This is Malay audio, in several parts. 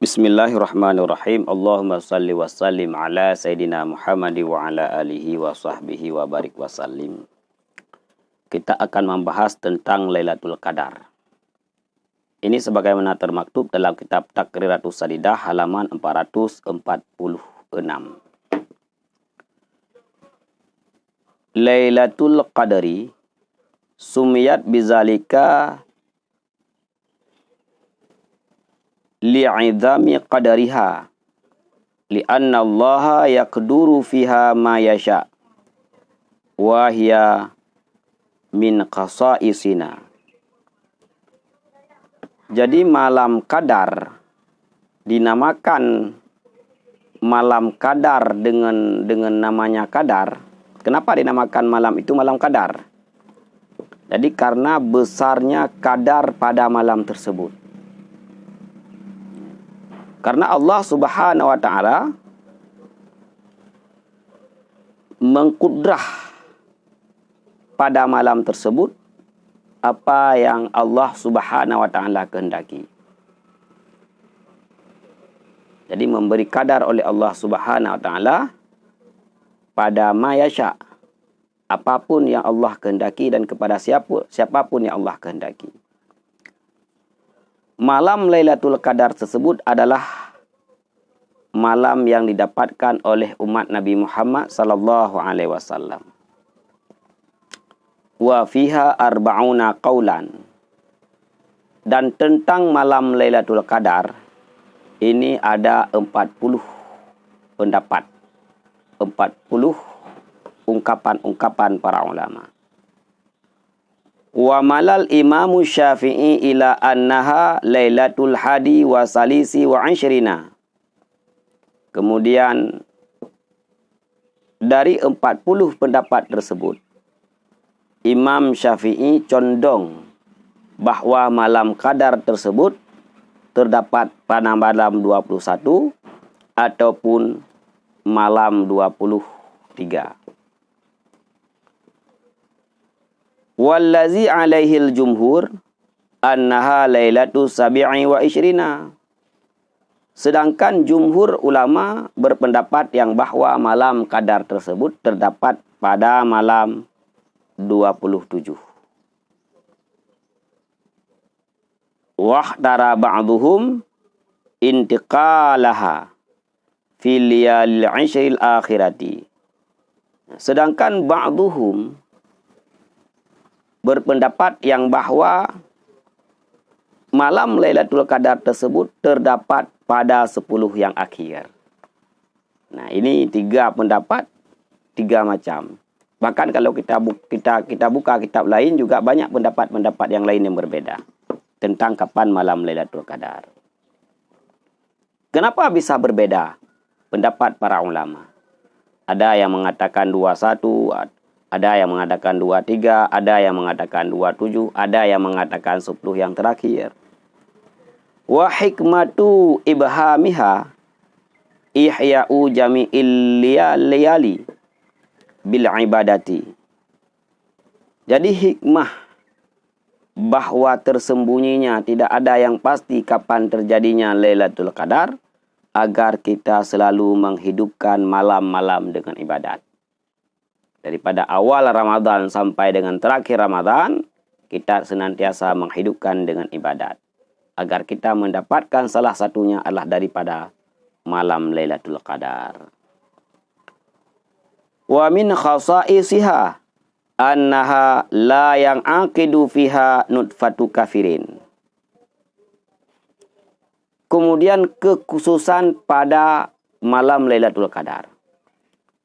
Bismillahirrahmanirrahim. Allahumma salli wa sallim ala Sayyidina Muhammad wa ala alihi wa sahbihi wa barik wa sallim. Kita akan membahas tentang Lailatul Qadar. Ini sebagaimana termaktub dalam kitab Taqriratus Sadidah halaman 446. Lailatul Qadari sumiyat bizalika li'idhami qadariha li'anna allaha yaqduru fiha ma yasha wa hiya min qasa'isina. Jadi malam Qadar dinamakan malam Qadar dengan namanya Qadar. Kenapa dinamakan malam itu malam Qadar? Jadi karena besarnya qadar pada malam tersebut. Karena Allah Subhanahu wa Ta'ala mengkudrah pada malam tersebut apa yang Allah Subhanahu wa Ta'ala kehendaki. Jadi memberi kadar oleh Allah Subhanahu wa Ta'ala pada ma yasha, apapun yang Allah kehendaki dan kepada siapapun yang Allah kehendaki. Malam Lailatul Qadar tersebut adalah malam yang didapatkan oleh umat Nabi Muhammad sallallahu alaihi wasallam. Wa fiha arba'una qaulan. Dan tentang malam Lailatul Qadar ini ada 40 pendapat. 40 ungkapan-ungkapan para ulama. Wa malal Imam Syafi'i ila annaha Lailatul Hadi wa Salisi wa Ashrina. Kemudian dari 40 pendapat tersebut, Imam Syafi'i condong bahwa malam Qadar tersebut terdapat pada malam 21 ataupun malam 23. Wallazi alaihil jumhur annaha lailatu sabi'i wa ishrina. Sedangkan jumhur ulama berpendapat yang bahwa malam Qadar tersebut terdapat pada malam 27. Wahdara ba'duhum intiqalaha fil liyalil 'ashril akhirati. Sedangkan ba'duhum berpendapat yang bahwa malam Lailatul Qadar tersebut terdapat pada 10 yang akhir. Nah, ini 3 pendapat, 3 macam. Bahkan kalau kita buka kitab lain juga banyak pendapat-pendapat yang lain yang berbeda tentang kapan malam Lailatul Qadar. Kenapa bisa berbeda pendapat para ulama? Ada yang mengatakan 21, ada yang mengatakan 23, ada yang mengatakan 27, ada yang mengatakan 10 yang terakhir. Wa hikmatu ibhamiha ihya'u jami'il layali bil ibadati. Jadi hikmah bahwa tersembunyinya tidak ada yang pasti kapan terjadinya Lailatul Qadar agar kita selalu menghidupkan malam-malam dengan ibadat. Daripada awal Ramadan sampai dengan terakhir Ramadan, kita senantiasa menghidupkan dengan ibadat. Agar kita mendapatkan salah satunya adalah daripada malam Lailatul Qadar. Wa min khasa'isiha annaha la yang aqidu fiha nutfatu kafirin. Kemudian kekhususan pada malam Lailatul Qadar.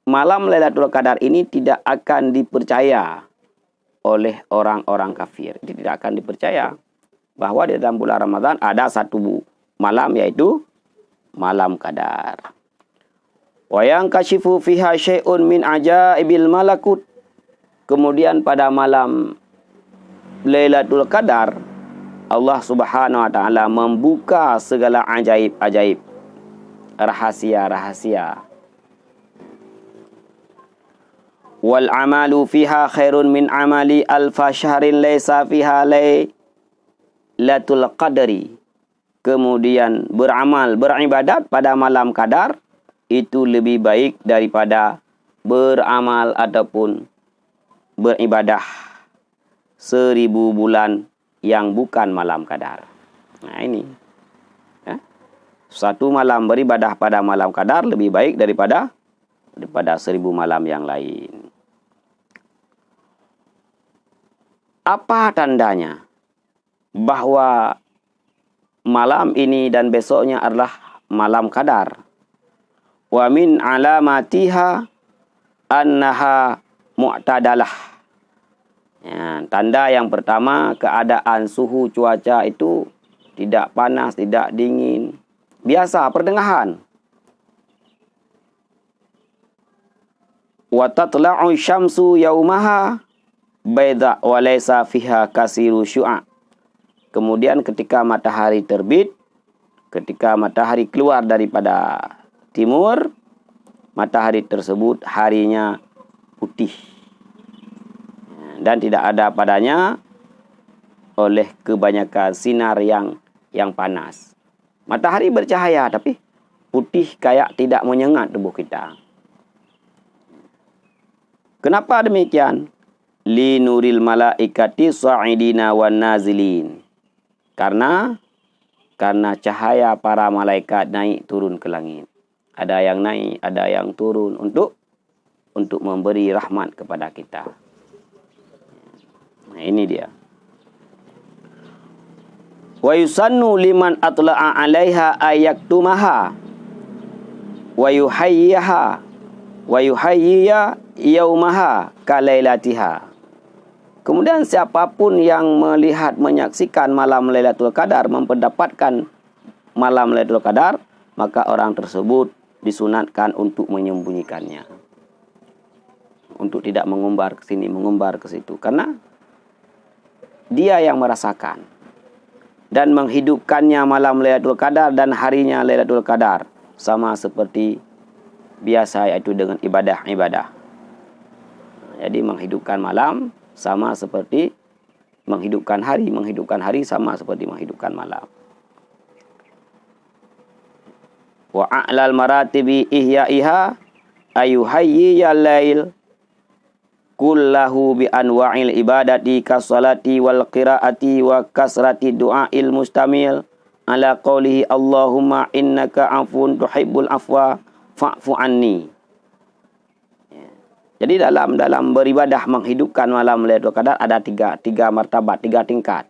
Malam Lailatul Qadar ini tidak akan dipercaya oleh orang-orang kafir. Ini tidak akan dipercaya bahwa di dalam bulan Ramadan ada satu malam, yaitu malam Qadar. Wa yang kashifu fiha syai'un min ajaibil malakut. Kemudian pada malam Lailatul Qadar Allah Subhanahu wa Ta'ala membuka segala ajaib-ajaib, rahasia-rahasia. Wal amalu fiha khairun min amali alfa syahrin laysa fiha lailatul qadri. kemudian beramal, beribadat pada malam Qadar, itu lebih baik daripada beramal ataupun beribadah 1000 bulan yang bukan malam Qadar. Nah ini. Satu malam beribadah pada malam Qadar lebih baik daripada 1000 malam yang lain. Apa tandanya bahwa malam ini dan besoknya adalah malam Qadar? Wa min alamatiha annaha mu'tadalah. Ya, tanda yang pertama, keadaan suhu cuaca itu tidak panas, tidak dingin. Biasa, pertengahan. Wa tatla'u syamsu yaumaha baida wa laysa fiha kasiru syu'a. Kemudian ketika matahari terbit, ketika matahari keluar daripada timur, matahari tersebut harinya putih dan tidak ada padanya oleh kebanyakan sinar yang panas. Matahari bercahaya tapi putih kayak tidak menyengat tubuh kita. Kenapa demikian? Li nuril malaikati sa'idina wan nazilin. Karena cahaya para malaikat naik turun ke langit. Ada yang naik, ada yang turun untuk memberi rahmat kepada kita. Nah, ini dia. Wa yusannu liman atla'a 'alaiha ayaktumaha wa yuhayyiha yaumaha kalailatiha. Kemudian siapapun yang melihat, menyaksikan malam Lailatul Qadar, memperdapatkan malam Lailatul Qadar, maka orang tersebut disunatkan untuk menyembunyikannya. Untuk tidak mengumbar ke sini, mengumbar ke situ. Karena dia yang merasakan dan menghidupkannya malam Lailatul Qadar dan harinya Lailatul Qadar sama seperti biasa, yaitu dengan ibadah-ibadah. Jadi menghidupkan malam sama seperti menghidupkan hari sama seperti menghidupkan malam. Wa a'lal maratibi ihya'iha ayuhayyiyal lail kullahu bi anwa'il ibadati kasalati wal qiraati wa kasrati du'ail mustamil ala qawlihi Allahumma innaka afun tuhibbul afwa fa'fu anni. Jadi dalam beribadah menghidupkan malam Lailatul Qadar ada tiga martabat, 3 tingkat.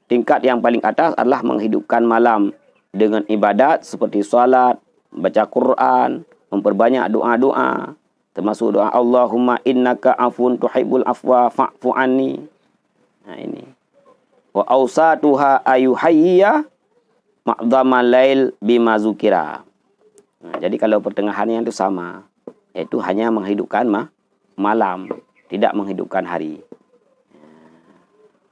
Tingkat yang paling atas adalah menghidupkan malam dengan ibadat seperti salat, baca Quran, memperbanyak doa-doa, termasuk doa Allahumma innaka afun tuhibbul afwa fa'fu anni. Nah ini. Wa awsatuha ayuhayya ma'dhamal lail bima zukira. Nah, jadi kalau pertengahannya itu sama, yaitu hanya menghidupkan malam, tidak menghidupkan hari.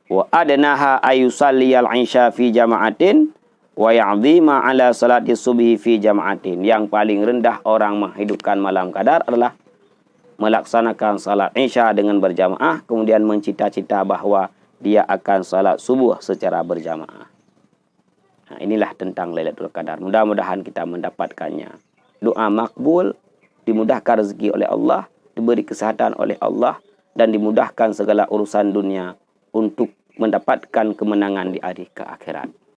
Wa adnaha ayusalliyal isya fi jama'atin wa ya'dhima ala salati subhi fi jama'atin. Yang paling rendah orang menghidupkan malam Qadar adalah melaksanakan salat isya dengan berjamaah, kemudian mencita-cita bahwa dia akan salat subuh secara berjamaah. Nah, inilah tentang Lailatul Qadar. Mudah-mudahan kita mendapatkannya. Doa makbul, dimudahkan rezeki oleh Allah, diberi kesehatan oleh Allah, dan dimudahkan segala urusan dunia untuk mendapatkan kemenangan di hari keakhirat.